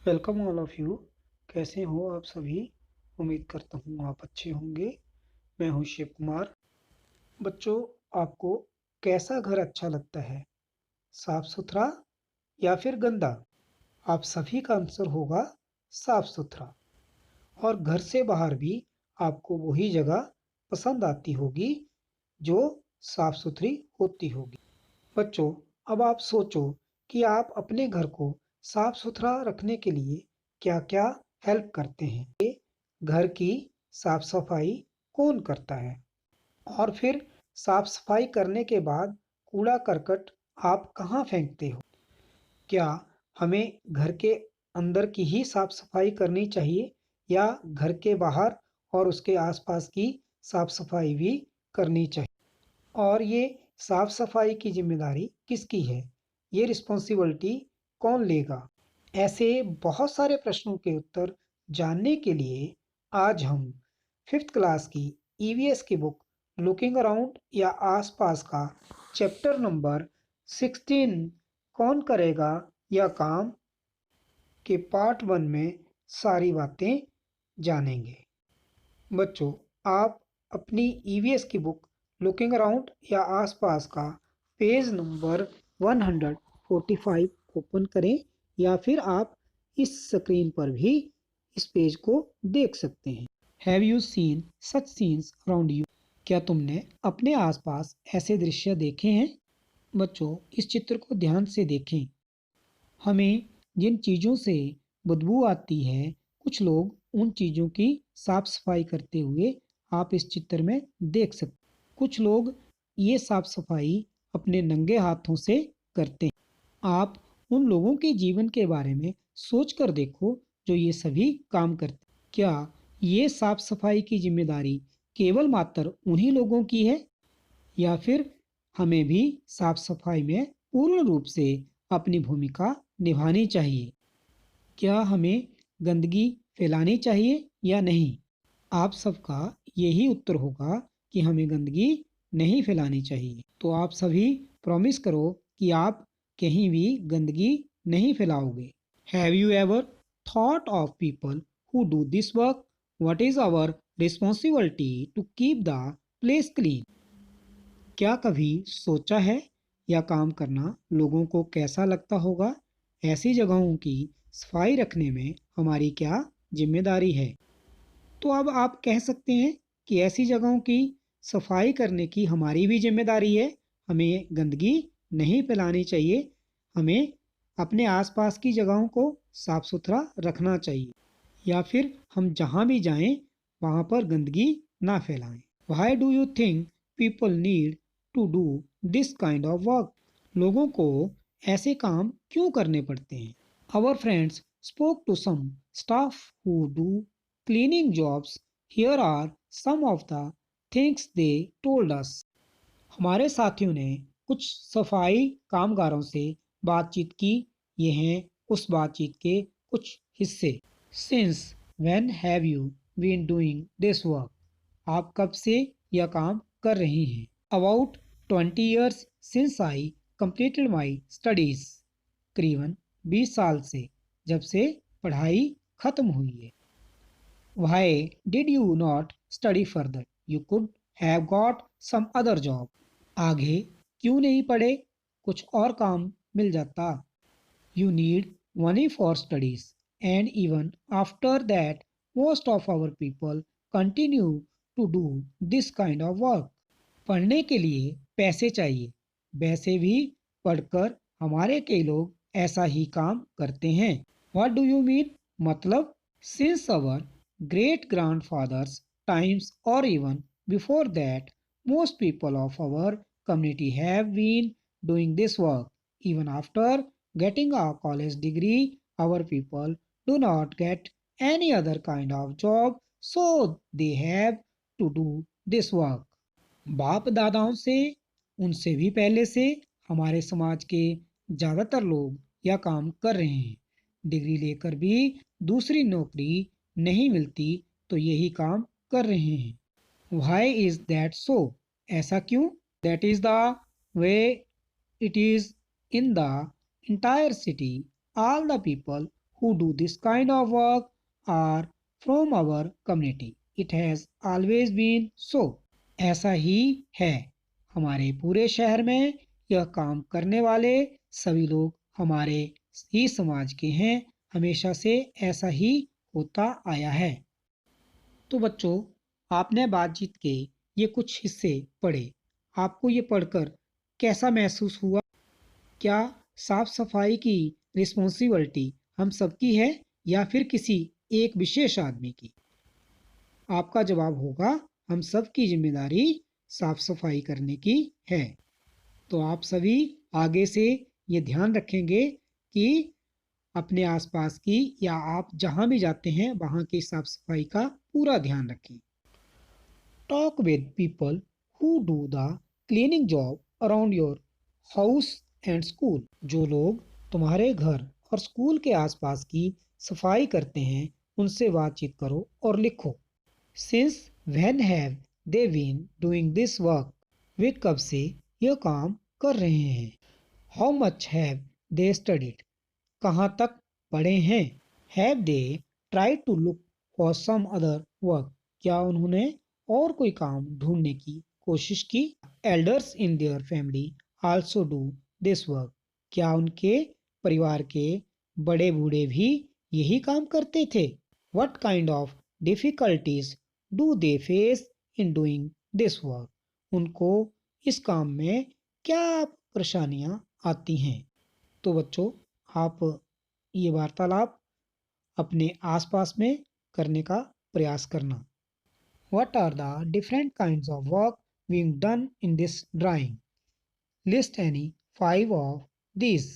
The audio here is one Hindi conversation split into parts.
Welcome all of you. कैसे हो आप सभी? उम्मीद करता हूँ आप अच्छे होंगे। मैं हूँ शिव कुमार। बच्चों, आपको कैसा घर अच्छा लगता है, साफ सुथरा या फिर गंदा? आप सभी का आंसर होगा साफ सुथरा। और घर से बाहर भी आपको वही जगह पसंद आती होगी जो साफ सुथरी होती होगी। बच्चों, अब आप सोचो कि आप अपने घर को साफ सुथरा रखने के लिए क्या क्या हेल्प करते हैं। घर की साफ सफाई कौन करता है? और फिर साफ सफाई करने के बाद कूड़ा करकट आप कहाँ फेंकते हो? क्या हमें घर के अंदर की ही साफ सफाई करनी चाहिए या घर के बाहर और उसके आसपास की साफ सफाई भी करनी चाहिए? और ये साफ सफाई की जिम्मेदारी किसकी है? ये रिस्पॉन्सिबिलिटी कौन लेगा? ऐसे बहुत सारे प्रश्नों के उत्तर जानने के लिए आज हम फिफ्थ क्लास की ईवीएस की बुक लुकिंग अराउंड या आसपास का चैप्टर नंबर 16 कौन करेगा यह काम के पार्ट 1 में सारी बातें जानेंगे। बच्चों, आप अपनी ईवीएस की बुक लुकिंग अराउंड या आसपास का पेज नंबर 145 ओपन करें या फिर आप इस स्क्रीन पर भी इस पेज को देख सकते हैं। Have you seen such scenes around you? क्या तुमने अपने आसपास ऐसे दृश्य देखे हैं? बच्चों, इस चित्र को ध्यान से देखें। हमें जिन चीज़ों से बदबू आती है, कुछ लोग उन चीज़ों की साफ सफाई करते हुए आप इस चित्र में देख सकते। कुछ लोग ये साफ सफाई अपने नंगे हाथों से करते हैं। आप उन लोगों के जीवन के बारे में सोच कर देखो जो ये सभी काम करते। क्या ये साफ सफाई की जिम्मेदारी केवल मात्र उन्हीं लोगों की है या फिर हमें भी साफ सफाई में पूर्ण रूप से अपनी भूमिका निभानी चाहिए? क्या हमें गंदगी फैलानी चाहिए या नहीं? आप सबका यही उत्तर होगा कि हमें गंदगी नहीं फैलानी चाहिए। तो आप सभी प्रॉमिस करो कि आप कहीं भी गंदगी नहीं फैलाओगे। Have you ever thought of people who do this work? What is our responsibility to keep the place clean? क्या कभी सोचा है यह काम करना लोगों को कैसा लगता होगा? ऐसी जगहों की सफाई रखने में हमारी क्या जिम्मेदारी है? तो अब आप कह सकते हैं कि ऐसी जगहों की सफाई करने की हमारी भी जिम्मेदारी है। हमें गंदगी नहीं फैलानी चाहिए। हमें अपने आसपास की जगहों को साफ सुथरा रखना चाहिए या फिर हम जहाँ भी जाएं वहाँ पर गंदगी ना फैलाएं। Why do you think people need to do this kind of work? लोगों को ऐसे काम क्यों करने पड़ते हैं? Our friends spoke to some staff who do cleaning jobs. Here are some of the things they told us. हमारे साथियों ने कुछ सफाई कामगारों से बातचीत की। ये हैं उस बातचीत के कुछ हिस्से। Since when have you been doing this work? आप कब से यह काम कर रही हैं? About 20 years since I completed my studies. करीबन 20 साल से, जब से पढ़ाई खत्म हुई है। Why did you not study further? You could have got some other job. आगे क्यों नहीं पढ़े? कुछ और काम मिल जाता। You need money for studies, and even after that, most of our people continue to do this kind of work. पढ़ने के लिए पैसे चाहिए। वैसे भी पढ़कर हमारे कई लोग ऐसा ही काम करते हैं। What do you mean? मतलब since our great grandfathers times or even before that, most people of our community have been doing this work. Even after getting a college degree, our people do not get any other kind of job, so they have to do this work. बाप दादाओं से, उनसे भी पहले से हमारे समाज के ज़्यादातर लोग यह काम कर रहे हैं। डिग्री लेकर भी दूसरी नौकरी नहीं मिलती तो यही काम कर रहे हैं। Why is that so? ऐसा क्यों? That is the way it is in the entire city. All the people who do this kind of work are from our community. It has always been so. ऐसा ही है। हमारे पूरे शहर में यह काम करने वाले सभी लोग हमारे ही समाज के हैं। हमेशा से ऐसा ही होता आया है। तो बच्चों, आपने बातचीत के ये कुछ हिस्से पढ़े। आपको ये पढ़कर कैसा महसूस हुआ? क्या साफ सफाई की रिस्पॉन्सिबिलिटी हम सबकी है या फिर किसी एक विशेष आदमी की? आपका जवाब होगा हम सब की जिम्मेदारी साफ सफाई करने की है। तो आप सभी आगे से ये ध्यान रखेंगे कि अपने आसपास की या आप जहाँ भी जाते हैं वहाँ की साफ सफाई का पूरा ध्यान रखें। Talk with people who do the cleaning job around your house and school. जो लोग तुम्हारे घर और स्कूल के आसपास की सफाई करते हैं उनसे बातचीत करो और लिखो। Since when have they been doing this work? वे कब से यह काम कर रहे हैं? How much have they studied? कहाँ तक पढ़े हैं? Have they tried to look for some other work? क्या उन्होंने और कोई काम ढूंढने की कोशिश की? Elders in their family also do this work. क्या उनके परिवार के बड़े बूढ़े भी यही काम करते थे? What kind of difficulties do they face in doing this work? उनको इस काम में क्या परेशानियां आती हैं? तो बच्चों, आप ये वार्तालाप अपने आसपास में करने का प्रयास करना। What are the different kinds of work being done in this drawing? List any 5 of these.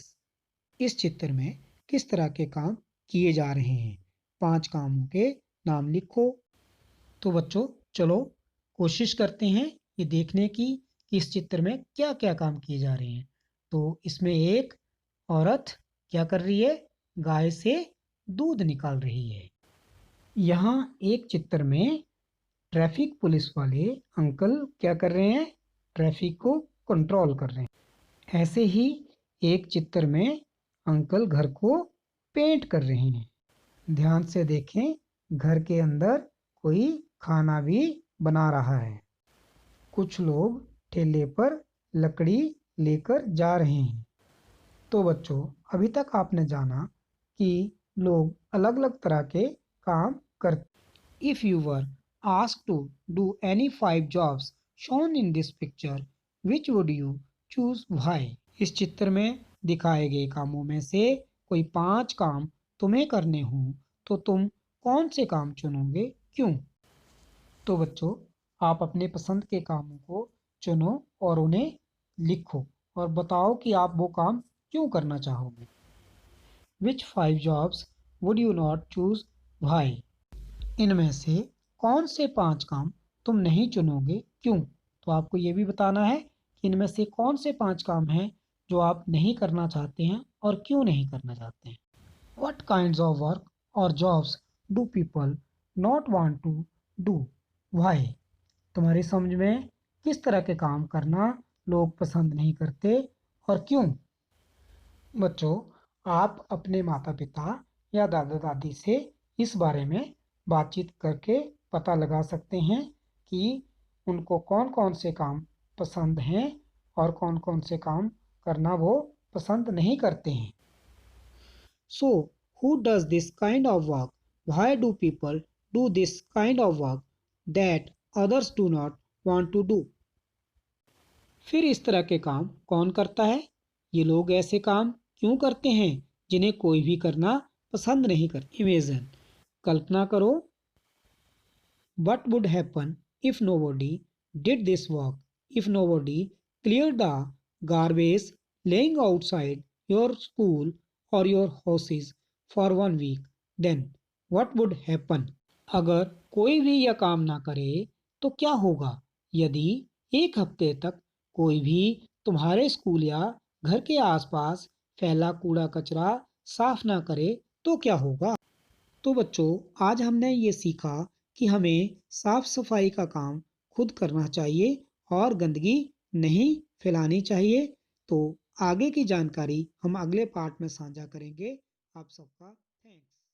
इस चित्र में किस तरह के काम किए जा रहे हैं? 5 कामों के नाम लिखो। तो बच्चों, चलो कोशिश करते हैं ये देखने की कि इस चित्र में क्या क्या काम किए जा रहे हैं। तो इसमें एक औरत क्या कर रही है? गाय से दूध निकाल रही है। यहाँ एक चित्र में ट्रैफिक पुलिस वाले अंकल क्या कर रहे हैं? ट्रैफिक को कंट्रोल कर रहे हैं। ऐसे ही एक चित्र में अंकल घर को पेंट कर रहे हैं। ध्यान से देखें, घर के अंदर कोई खाना भी बना रहा है। कुछ लोग ठेले पर लकड़ी लेकर जा रहे हैं। तो बच्चों, अभी तक आपने जाना कि लोग अलग अलग तरह के काम करते। If you were asked to do any 5 jobs shown in this picture, which would you choose why? इस चित्र में दिखाए गए कामों में से कोई 5 काम तुम्हें करने हों तो तुम कौन से काम चुनोगे? क्यों? तो बच्चों, आप अपने पसंद के कामों को चुनो और उन्हें लिखो और बताओ कि आप वो काम क्यों करना चाहोगे। Which 5 jobs would you not choose? Why? इनमें से कौन से 5 काम तुम नहीं चुनोगे? क्यों? तो आपको ये भी बताना है कि इनमें से कौन से 5 काम हैं जो आप नहीं करना चाहते हैं और क्यों नहीं करना चाहते हैं। What kinds of work or jobs do people not want to do? Why? तुम्हारी समझ में किस तरह के काम करना लोग पसंद नहीं करते और क्यों? बच्चों, आप अपने माता पिता या दादा दादी से इस बारे में बातचीत करके पता लगा सकते हैं कि उनको कौन कौन से काम पसंद हैं और कौन कौन से काम करना वो पसंद नहीं करते हैं। So, who does this kind of work? Why do people do this kind of work that others do not want to do? फिर इस तरह के काम कौन करता है? ये लोग ऐसे काम क्यों करते हैं जिन्हें कोई भी करना पसंद नहीं करता? इमेजिन, कल्पना करो, what would happen if nobody did this work? If nobody cleared the garbage laying outside your school or your houses for 1 week, then what would happen? अगर कोई भी यह काम ना करे तो क्या होगा? यदि 1 हफ्ते तक कोई भी तुम्हारे स्कूल या घर के आसपास फैला कूड़ा कचरा साफ ना करे तो क्या होगा? तो बच्चों, आज हमने ये सीखा कि हमें साफ सफाई का काम खुद करना चाहिए और गंदगी नहीं फैलानी चाहिए। तो आगे की जानकारी हम अगले पार्ट में साझा करेंगे। आप सबका थैंक्स।